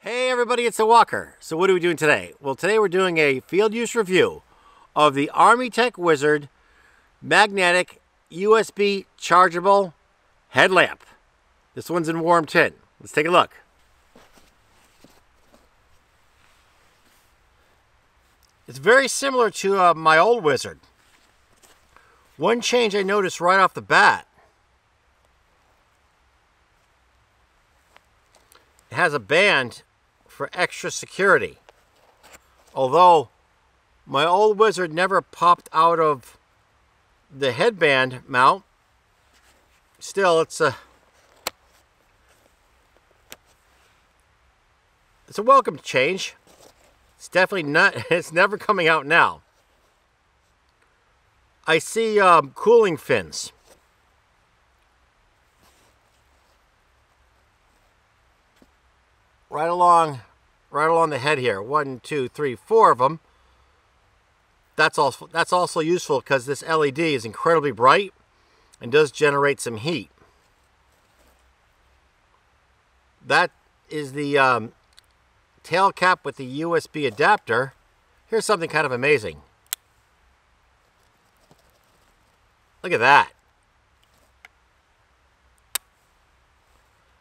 Hey everybody, it's a Walker. So what are we doing today? Well, today we're doing a field use review of the Armytek Wizard Magnetic USB chargeable headlamp. This one's in warm tin. Let's take a look. It's very similar to my old Wizard. One change I noticed right off the bat. It has a band for extra security. Although my old Wizard never popped out of the headband mount, still it's a welcome change. It's definitely not, it's never coming out now. I see cooling fins. Right along the head here. 1, 2, 3, 4 of them. That's also useful because this LED is incredibly bright and does generate some heat. That is the tail cap with the USB adapter. Here's something kind of amazing. Look at that.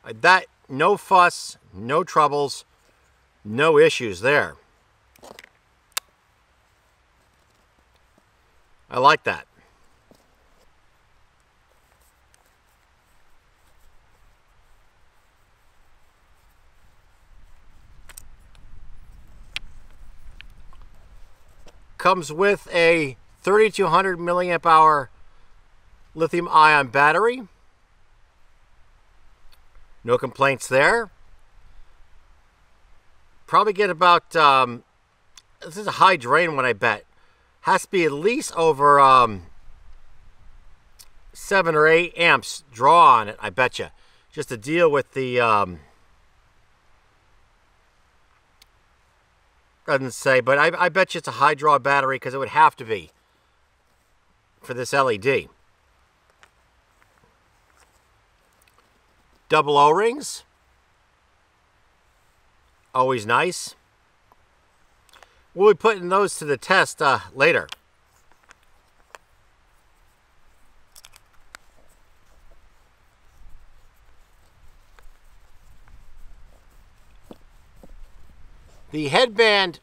That, no fuss, no troubles, no issues there. I like that. Comes with a 3200 milliamp hour lithium ion battery. No complaints there. Probably get about, this is a high drain one, I bet. Has to be at least over 7 or 8 amps draw on it, I bet you. Just to deal with the, doesn't say, but I bet you it's a high draw battery because it would have to be for this LED. Double O-rings. Always nice. We'll be putting those to the test later. The headband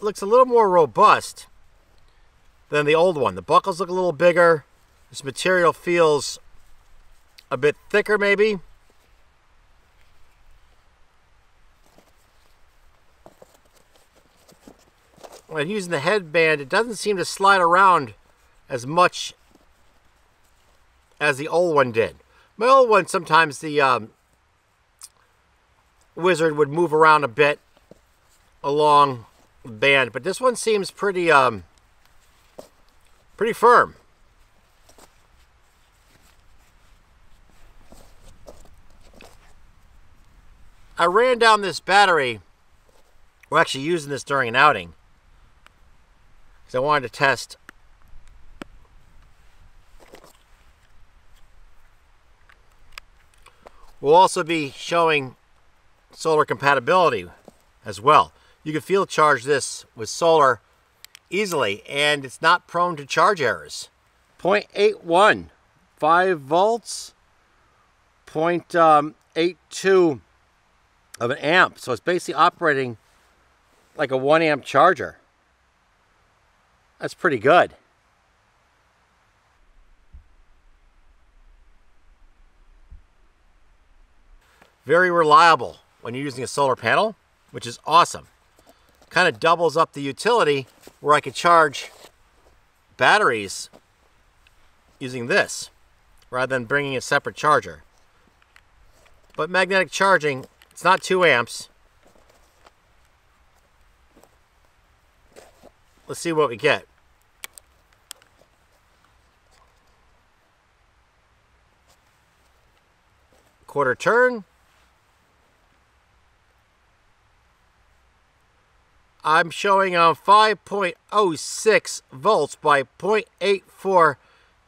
looks a little more robust than the old one. The buckles look a little bigger. This material feels a bit thicker maybe. When using the headband, it doesn't seem to slide around as much as the old one did. My old one, sometimes the Wizard would move around a bit along the band, but this one seems pretty pretty firm. I ran down this battery. We're actually using this during an outing, because I wanted to test we'll also be showing solar compatibility as well. You can field charge this with solar easily, and it's not prone to charge errors. 0.81, 5 volts, 0.82 of an amp. So it's basically operating like a 1 amp charger. That's pretty good. Very reliable when you're using a solar panel, which is awesome. Kind of doubles up the utility where I could charge batteries using this rather than bringing a separate charger. But magnetic charging, it's not 2 amps. Let's see what we get. Quarter turn. I'm showing 5.06 volts by 0.84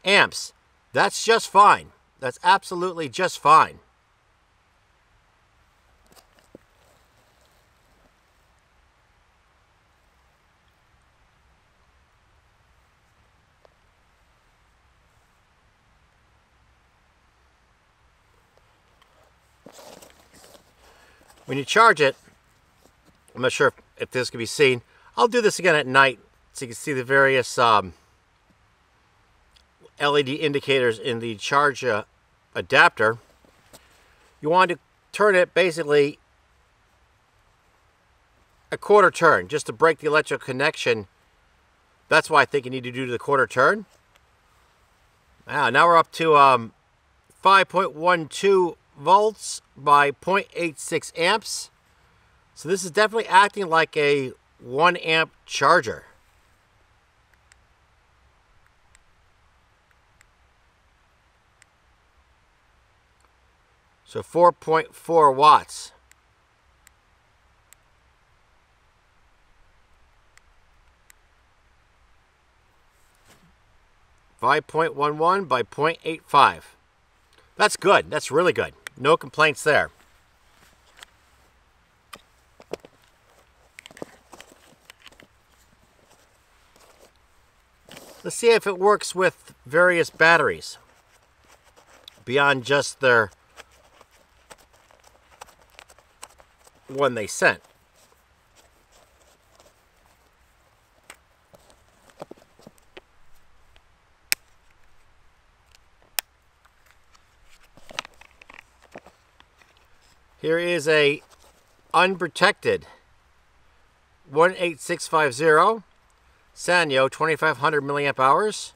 amps. That's just fine. That's absolutely just fine. When you charge it, I'm not sure if this can be seen. I'll do this again at night so you can see the various LED indicators in the charge adapter. You want to turn it basically a quarter turn just to break the electrical connection. That's why I think you need to do the quarter turn. Now we're up to 5.12 volts by 0.86 amps. So this is definitely acting like a 1 amp charger. So 4.4 watts. .11 by 0.85. That's good. That's really good. No complaints there. Let's see if it works with various batteries beyond just their one they sent. Here is a unprotected 18650 Sanyo 2500 milliamp hours.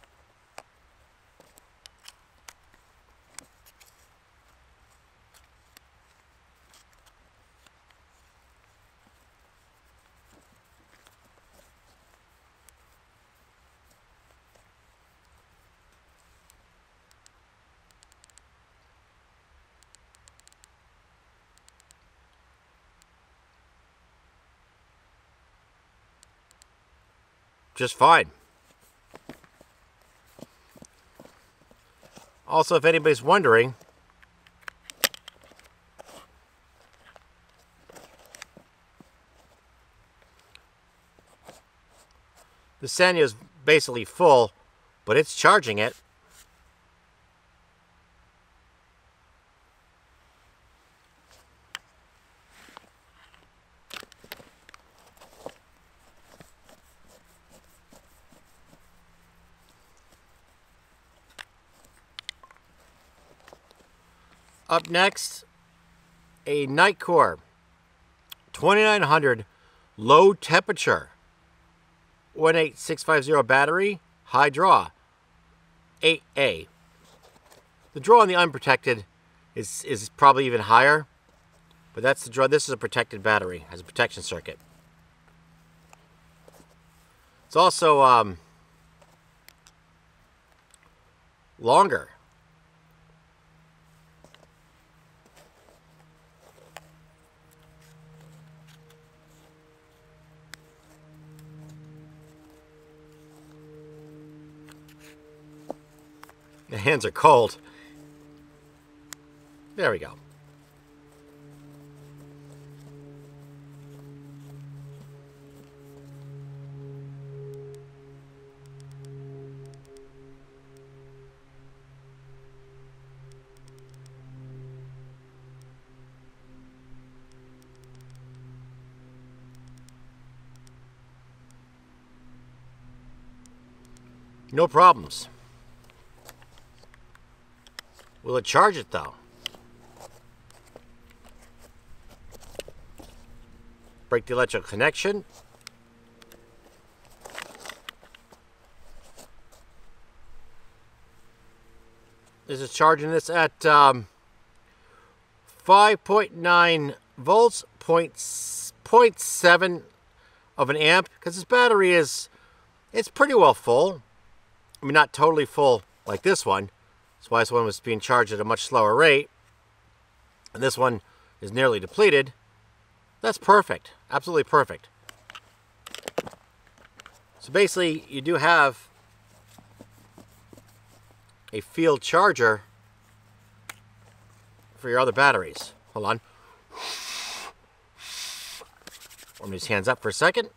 Just fine. Also, if anybody's wondering, the Sanyo is basically full, but it's charging it. Up next, a Nitecore 2900 low temperature 18650 battery, high draw, 8A. The draw on the unprotected is probably even higher, but that's the draw. This is a protected battery, has a protection circuit. It's also longer. The hands are cold. There we go. No problems. Will it charge it though? Break the electrical connection. This is charging this at 5.9 volts, 0.7 of an amp, because this battery it's pretty well full. I mean, not totally full like this one. That's why this one was being charged at a much slower rate. And this one is nearly depleted. That's perfect. Absolutely perfect. So basically, you do have a field charger for your other batteries. Hold on. Warm these hands up for a second.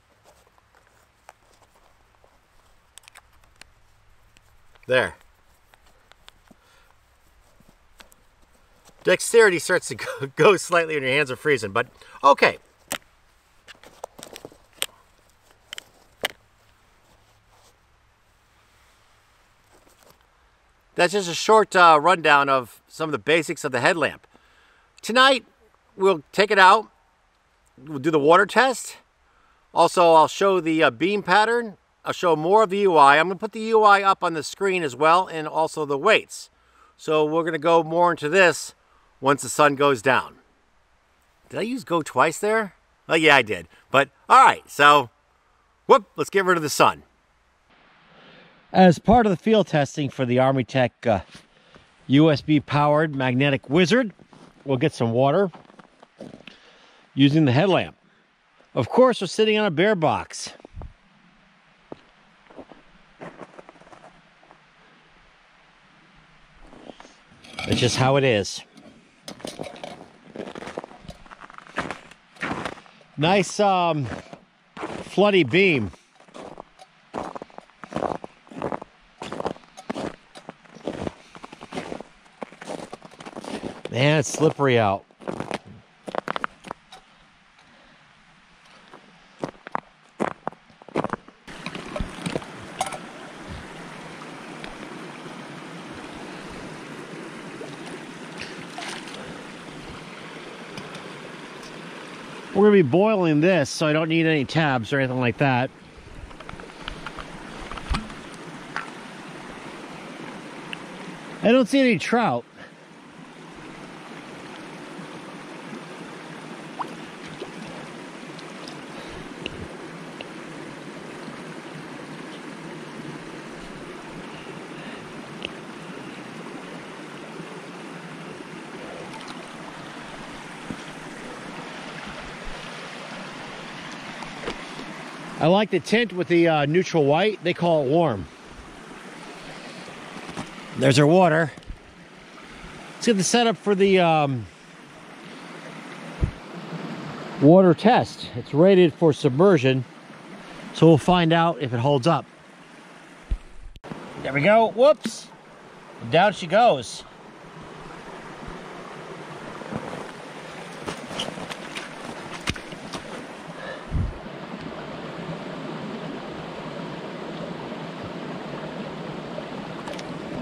There. dexterity starts to go slightly when your hands are freezing, but okay. That's just a short rundown of some of the basics of the headlamp. Tonight, we'll take it out. We'll do the water test. Also, I'll show the beam pattern. I'll show more of the UI. I'm going to put the UI up on the screen as well, and also the weights. So we're going to go more into this once the sun goes down. Did I use go twice there? Oh, yeah, I did. But, all right, so, whoop, let's get rid of the sun. As part of the field testing for the Armytek USB-powered Magnetic Wizard, we'll get some water using the headlamp. Of course, we're sitting on a bare box. It's just how it is. Nice floody beam. Man, it's slippery out. We're going to be boiling this, so I don't need any tabs or anything like that. I don't see any trout. I like the tint with the neutral white. They call it warm. There's our water. Let's get the setup for the water test. It's rated for submersion, so we'll find out if it holds up. There we go. Whoops. Down she goes.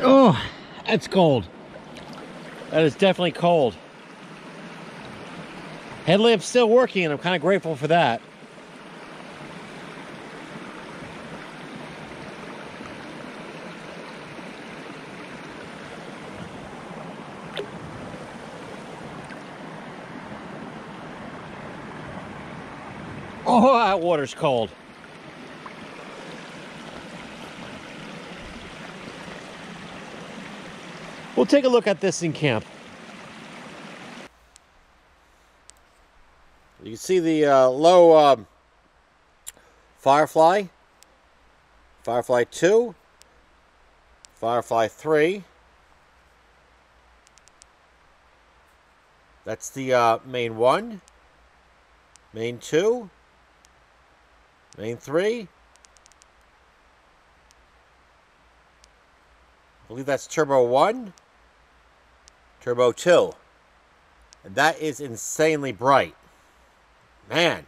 Oh, that's cold. That is definitely cold. Headlamp's still working, and I'm kind of grateful for that. Oh, that water's cold. We'll take a look at this in camp. You can see the low Firefly, Firefly 2, Firefly 3. That's the main 1, main 2, main 3. I believe that's Turbo 1, Turbo 2. And that is insanely bright. Man,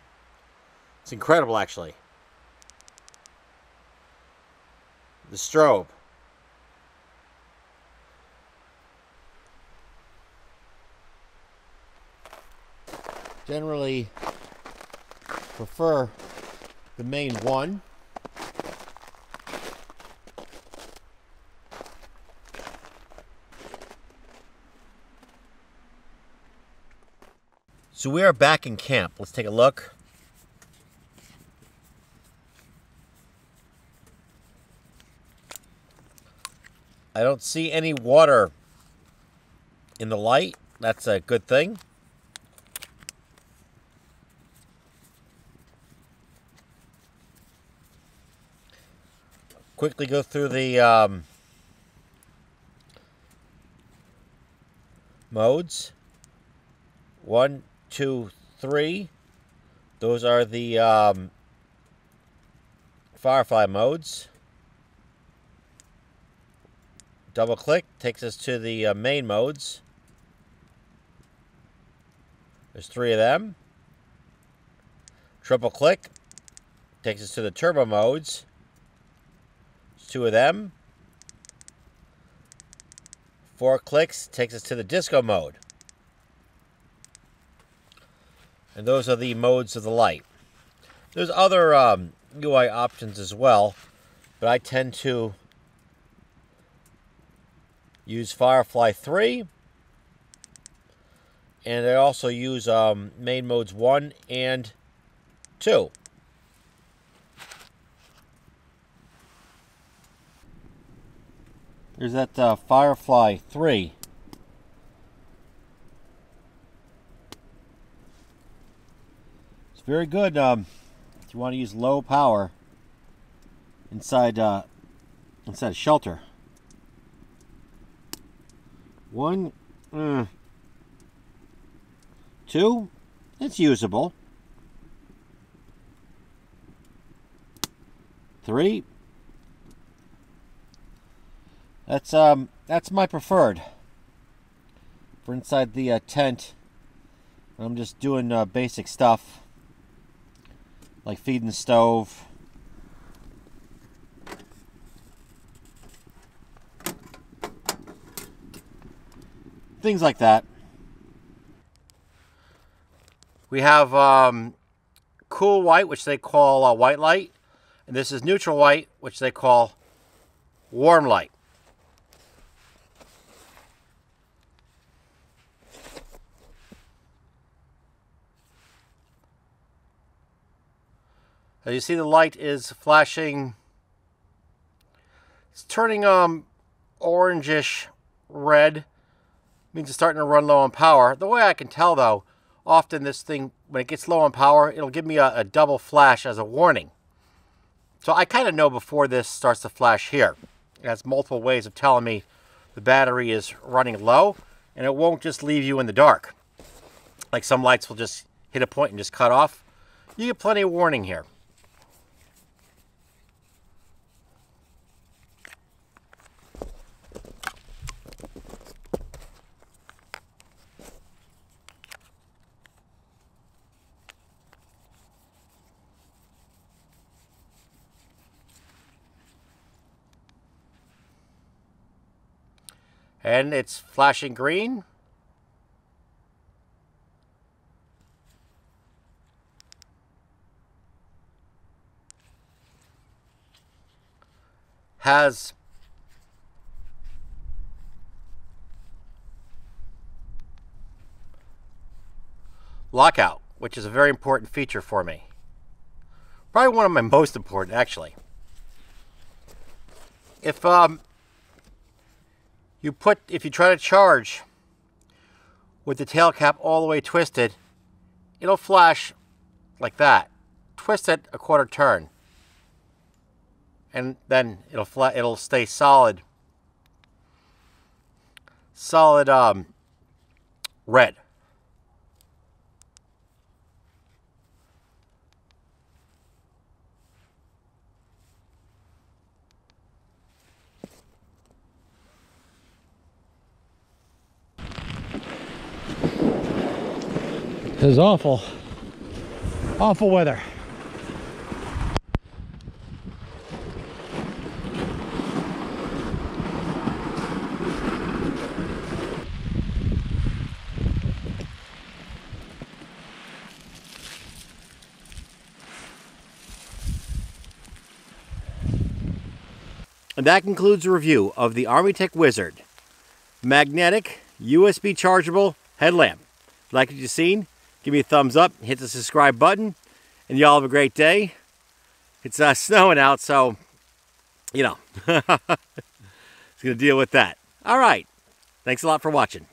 it's incredible actually. The strobe. Generally prefer the main 1. So we are back in camp. Let's take a look. I don't see any water in the light. That's a good thing. Quickly go through the modes. 1, 2, 3. Those are the Firefly modes. Double click takes us to the main modes. There's 3 of them. Triple click takes us to the turbo modes. There's 2 of them. 4 clicks takes us to the disco mode. And those are the modes of the light. There's other UI options as well, but I tend to use Firefly 3, and I also use main modes 1 and 2. There's that Firefly 3. It's very good if you want to use low power inside a shelter. 1, 2, it's usable. 3. That's my preferred for inside the tent. I'm just doing basic stuff like feeding the stove. Things like that. We have cool white, which they call white light, and this is neutral white, which they call warm light. As you see, the light is flashing. It's turning orangish red. Means it's starting to run low on power. The way I can tell, though, often this thing, when it gets low on power, it'll give me a double flash as a warning. So I kind of know before this starts to flash here. It has multiple ways of telling me the battery is running low, and it won't just leave you in the dark. Like some lights will just hit a point and just cut off. You get plenty of warning here. And it's flashing green. Has lockout, which is a very important feature for me. Probably one of my most important, actually. If you try to charge with the tail cap all the way twisted, it'll flash like that. Twist it a quarter turn, and then it'll stay solid red. This is awful weather. And that concludes the review of the Armytek Wizard magnetic USB chargeable headlamp. If you like what you've seen, give me a thumbs up, hit the subscribe button, and y'all have a great day. It's snowing out, so, you know, it's going to deal with that. All right. Thanks a lot for watching.